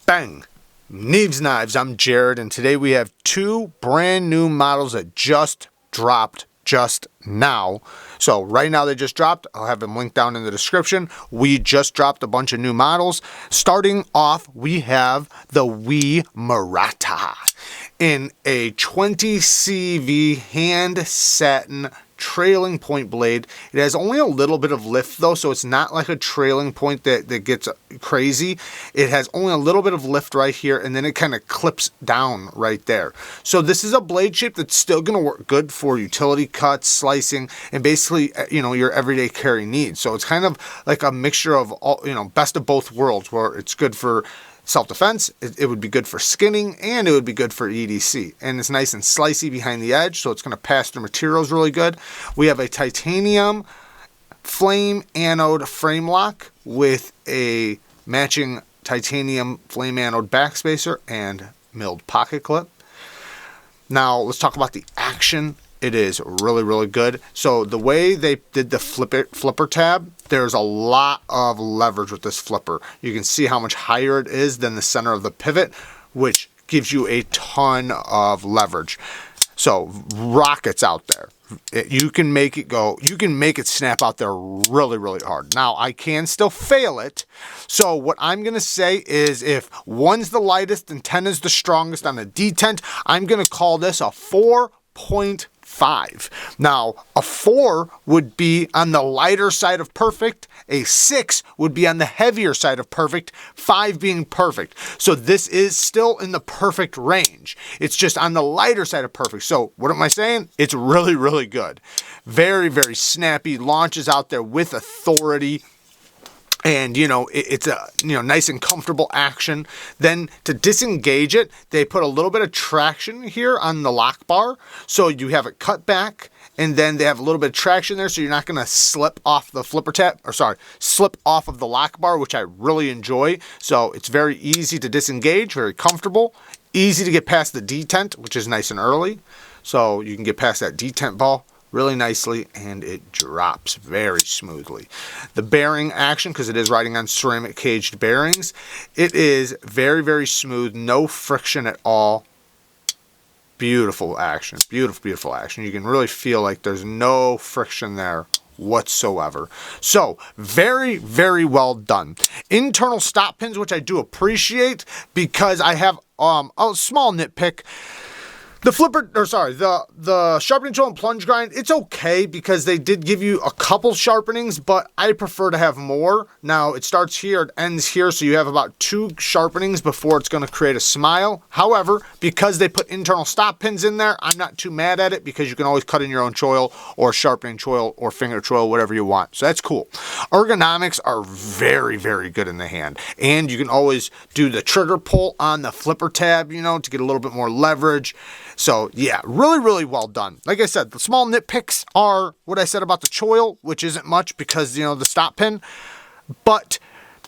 Bang! Neeves Knives, I'm Jared, and today we have two brand new models that just dropped just now. So right now they just dropped. I'll have them linked down in the description. We just dropped a bunch of new models. Starting off, we have the MERATA in a 20 CV hand satin trailing point blade. It has only a little bit of lift though, so it's not like a trailing point that gets crazy. It has only a little bit of lift right here, and then it kind of clips down right there. So this is a blade shape that's still going to work good for utility cuts, slicing, and basically, you know, your everyday carry needs. So it's kind of like a mixture of all, you know, best of both worlds, where it's good for self-defense, it would be good for skinning, and it would be good for EDC. And it's nice and slicey behind the edge, so it's going to pass through materials really good. We have a titanium flame anode frame lock with a matching titanium flame anode backspacer and milled pocket clip. Now let's talk about the action. It is really, really good. So the way they did the flipper tab, there's a lot of leverage with this flipper. You can see how much higher it is than the center of the pivot, which gives you a ton of leverage. So rockets out there. You can make it go, you can make it snap out there really, really hard. Now I can still fail it. So what I'm going to say is, if 1's the lightest and 10 is the strongest on a detent, I'm going to call this a 4.5. Now, a 4 would be on the lighter side of perfect, a 6 would be on the heavier side of perfect, 5 being perfect. So this is still in the perfect range. It's just on the lighter side of perfect. So what am I saying? It's really, really good. Very, very snappy, launches out there with authority. And, you know, it's a, you know, nice and comfortable action. Then to disengage it, they put a little bit of traction here on the lock bar. So you have it cut back, and then they have a little bit of traction there, so you're not going to slip off the flipper tab, or sorry, slip off of the lock bar, which I really enjoy. So it's very easy to disengage, very comfortable, easy to get past the detent, which is nice and early. So you can get past that detent ball really nicely, and it drops very smoothly. The bearing action, because it is riding on ceramic caged bearings, it is very, very smooth, no friction at all. Beautiful action, beautiful, beautiful action. You can really feel like there's no friction there whatsoever. So very, very well done. Internal stop pins, which I do appreciate, because I have a small nitpick. The flipper, or sorry, the sharpening tool and plunge grind, it's okay because they did give you a couple sharpenings, but I prefer to have more. Now, it starts here, it ends here, so you have about 2 sharpenings before it's going to create a smile. However, because they put internal stop pins in there, I'm not too mad at it, because you can always cut in your own choil or sharpening choil or finger choil, whatever you want. So that's cool. Ergonomics are very, very good in the hand, and you can always do the trigger pull on the flipper tab, you know, to get a little bit more leverage. So yeah, really, really well done. Like I said, the small nitpicks are what I said about the choil, which isn't much because, you know, the stop pin. But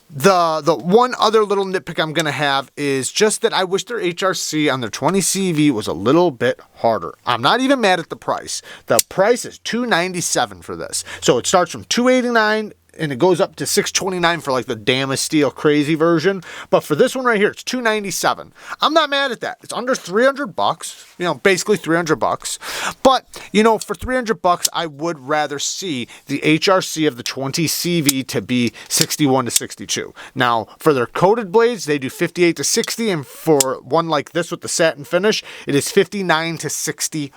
the one other little nitpick I'm going to have is just that I wish their HRC on their 20 CV was a little bit harder. I'm not even mad at the price. The price is $297 for this. So it starts from $289 and it goes up to $629 for like the Damascene Steel crazy version. But for this one right here, it's $297. I'm not mad at that. It's under $300, you know, basically $300. But, you know, for $300, I would rather see the HRC of the 20 CV to be 61 to 62. Now, for their coated blades, they do 58 to 60, and for one like this with the satin finish, it is 59 to 61.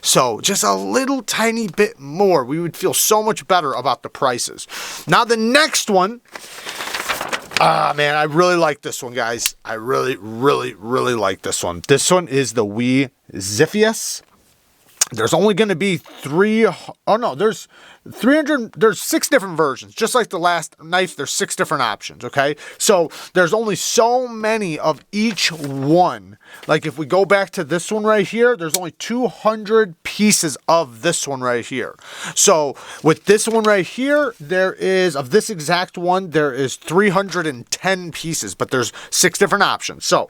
So just a little tiny bit more. We would feel so much better about the prices. Now the next one, man, I really like this one, guys. I really, really, really like this one. This one is the ZIFFIUS. There's only going to be there's 6 different versions. Just like the last knife, there's 6 different options, okay? So there's only so many of each one. Like if we go back to this one right here, there's only 200 pieces of this one right here. So with this one right here, there is, of this exact one, there is 310 pieces, but there's 6 different options. So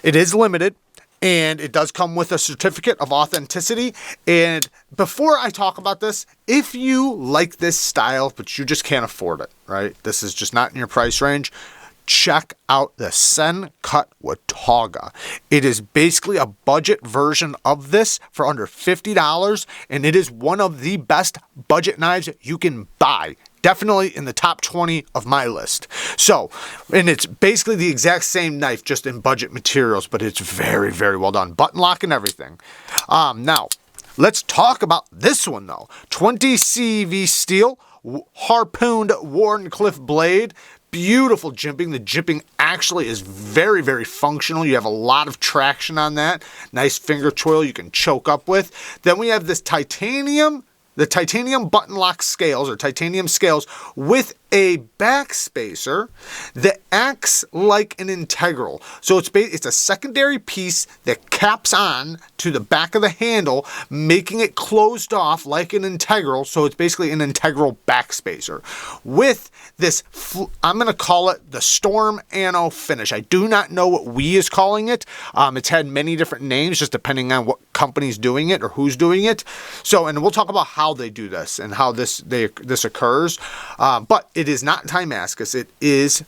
it is limited. And it does come with a certificate of authenticity. And before I talk about this, if you like this style, but you just can't afford it, right? This is just not in your price range. check out the SENCUT WATAUGA. It is basically a budget version of this for under $50, and it is one of the best budget knives you can buy. Definitely in the top 20 of my list. So, and it's basically the exact same knife, just in budget materials, but it's very, very well done. Button lock and everything. Now, let's talk about this one though. 20 CV steel, harpooned Wharncliffe blade. Beautiful jimping. The jimping actually is very, very functional. You have a lot of traction on that. Nice finger twirl you can choke up with. Then we have this titanium button lock scales, or titanium scales, with a backspacer that acts like an integral. So it's a secondary piece that caps on to the back of the handle, making it closed off like an integral. So it's basically an integral backspacer with this, I'm going to call it the Storm Anno finish. I do not know what we is calling it. It's had many different names just depending on what company's doing it or who's doing it. So, and we'll talk about how they do this and how this occurs. But it is not Damascus. It is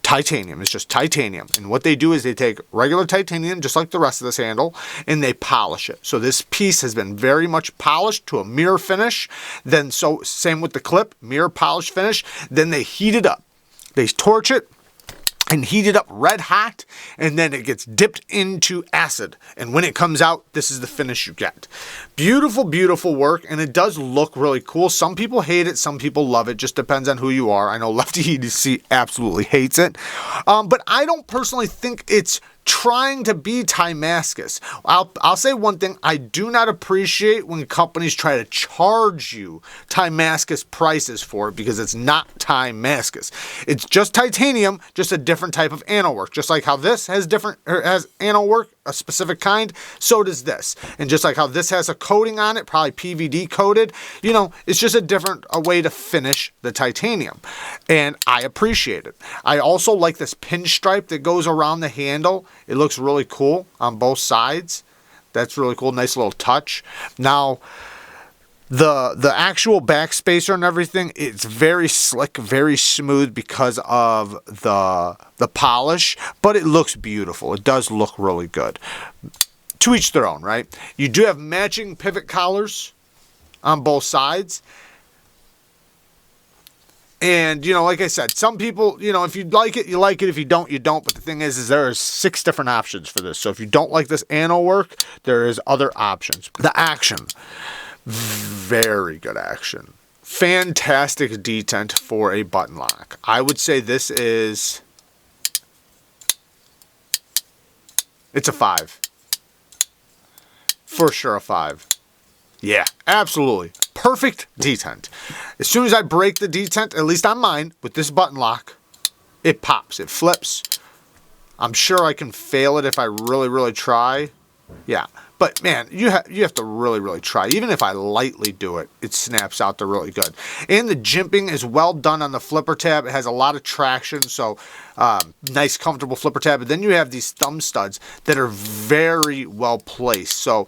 titanium. It's just titanium. And what they do is they take regular titanium, just like the rest of this handle, and they polish it. So this piece has been very much polished to a mirror finish. Then, so same with the clip, mirror polish finish. Then they heat it up. They torch it and heat it up red hot, and then it gets dipped into acid. And when it comes out, this is the finish you get. Beautiful, beautiful work, and it does look really cool. Some people hate it, some people love it. Just depends on who you are. I know Lefty EDC absolutely hates it. But I don't personally think it's trying to be Damascus. I'll say one thing. I do not appreciate when companies try to charge you Damascus prices for it, because it's not Damascus. It's just titanium, just a different type of anno work. Just like how this has anno work, a specific kind, so does this. And just like how this has a coating on it, probably PVD coated, you know, it's just a way to finish the titanium. And I appreciate it. I also like this pinstripe that goes around the handle. It looks really cool on both sides. That's really cool. Nice little touch. Now, the actual backspacer and everything, it's very slick, very smooth because of the polish, but it looks beautiful. It does look really good. To each their own, right? You do have matching pivot collars on both sides. And, you know, like I said, some people, you know, if you like it, you like it. If you don't, you don't. But the thing is there are 6 different options for this. So if you don't like this anno work, there is other options. The action. Very good action. Fantastic detent for a button lock. I would say this is... It's a 5. For sure a 5. Yeah, absolutely. Perfect detent. As soon as I break the detent, at least on mine, with this button lock, it pops, it flips. I'm sure I can fail it if I really, really try. Yeah, but man, you have to really, really try. Even if I lightly do it, it snaps out there really good. And the jimping is well done on the flipper tab. It has a lot of traction, so nice, comfortable flipper tab. But then you have these thumb studs that are very well placed. So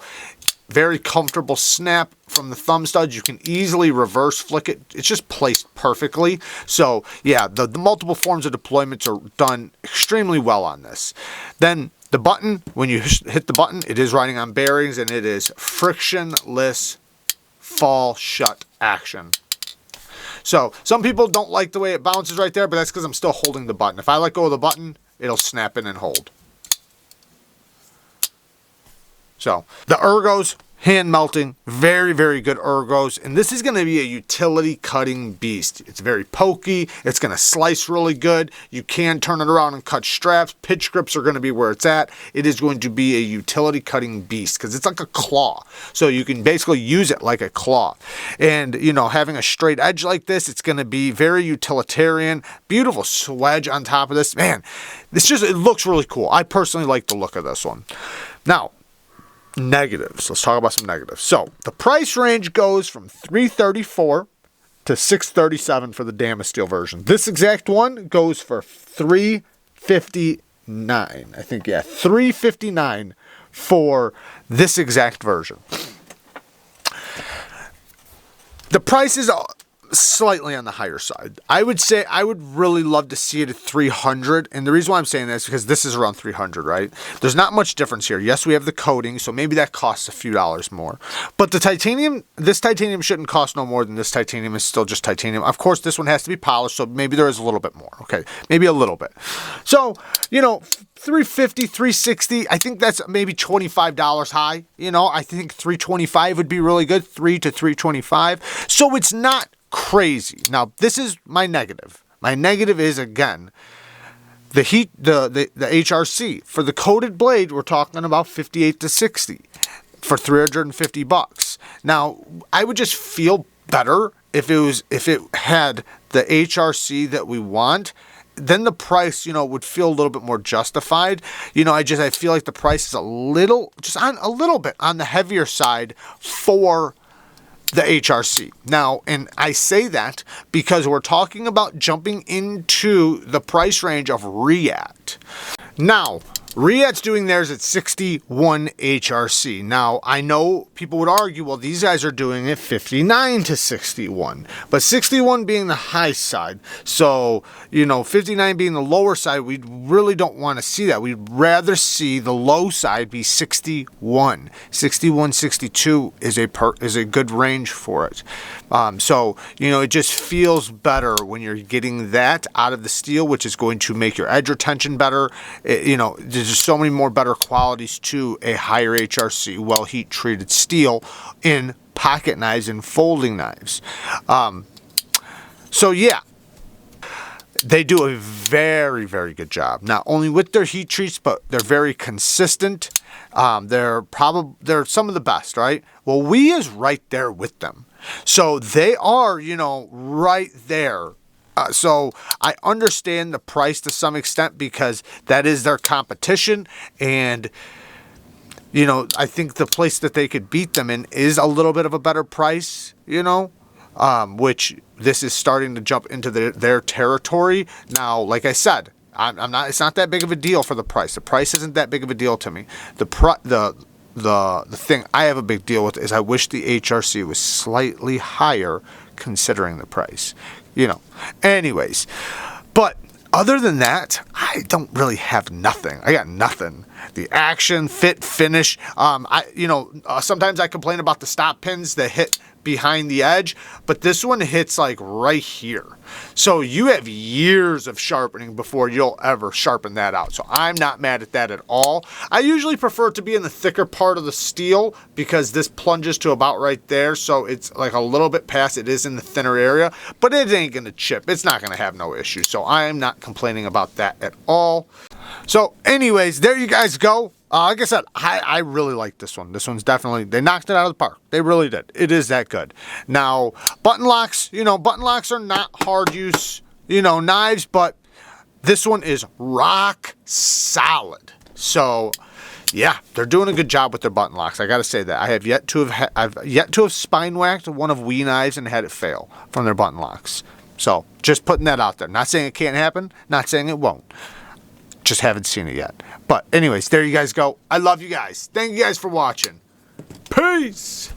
very comfortable snap from the thumb studs. You can easily reverse flick it. It's just placed perfectly. So yeah, the multiple forms of deployments are done extremely well on this. Then the button, when you hit the button, it is riding on bearings, and it is frictionless fall shut action. So some people don't like the way it bounces right there, but that's because I'm still holding the button. If I let go of the button, it'll snap in and hold. So the ergos, hand melting, very, very good ergos. And this is going to be a utility cutting beast. It's very pokey. It's going to slice really good. You can turn it around and cut straps. Pitch grips are going to be where it's at. It is going to be a utility cutting beast because it's like a claw. So you can basically use it like a claw. And, you know, having a straight edge like this, it's going to be very utilitarian. Beautiful swedge on top of this. Man, it looks really cool. I personally like the look of this one. Now, negatives. Let's talk about some negatives. So the price range goes from $334 to $637 for the Damasteel version. This exact one goes for $359. I think, yeah, $359 for this exact version. The prices slightly on the higher side. I would say I would really love to see it at 300. And the reason why I'm saying that is because this is around 300, right? There's not much difference here. Yes, we have the coating, so maybe that costs a few dollars more. But the titanium, this titanium shouldn't cost no more than this titanium. Is still just titanium. Of course, this one has to be polished, so maybe there is a little bit more. Okay, maybe a little bit. So, you know, 350, 360, I think that's maybe $25 high. You know, I think 325 would be really good, 3 to 325. So it's not crazy. Now, this is my negative. My negative is, again, the heat, the HRC. For the coated blade, we're talking about 58 to 60 for $350. Now, I would just feel better if it had the HRC that we want. Then the price, you know, would feel a little bit more justified. You know, I feel like the price is a little bit on the heavier side for the HRC. Now, and I say that because we're talking about jumping into the price range of React. Now, React's doing theirs at 61 HRC. Now, I know people would argue, well, these guys are doing it 59 to 61, but 61 being the high side. So, you know, 59 being the lower side, we really don't want to see that. We'd rather see the low side be 61. 61, 62 is a good range for it. So, you know, it just feels better when you're getting that out of the steel, which is going to make your edge retention better. You know, there's just so many more better qualities to a higher HRC, well heat treated steel in pocket knives and folding knives. So yeah, they do a very, very good job, not only with their heat treats, but they're very consistent. They're some of the best, right? Well, WE is right there with them. So they are, you know, right there. So I understand the price to some extent because that is their competition. And, you know, I think the place that they could beat them in is a little bit of a better price, you know, which this is starting to jump into their territory. Now, like I said, it's not that big of a deal for the price. The price isn't that big of a deal to me. The thing I have a big deal with is I wish the HRC was slightly higher considering the price. You know, anyways, but other than that, I don't really have nothing. I got nothing. The action, fit, finish. Sometimes I complain about the stop pins that hit behind the edge, but this one hits like right here. So you have years of sharpening before you'll ever sharpen that out. So I'm not mad at that at all. I usually prefer it to be in the thicker part of the steel because this plunges to about right there. So it's like a little bit past, it is in the thinner area, but it ain't gonna chip. It's not gonna have no issue. So I am not complaining about that at all. So anyways, there you guys go. Like I said, I really like this one. This one's definitely, they knocked it out of the park. They really did. It is that good. Now, button locks, you know, button locks are not hard use, you know, knives, but this one is rock solid. So, yeah, they're doing a good job with their button locks. I got to say that. I've yet to have spine whacked one of WE knives and had it fail from their button locks. So, just putting that out there. Not saying it can't happen, not saying it won't. Just haven't seen it yet. But anyways, there you guys go. I love you guys. Thank you guys for watching. Peace.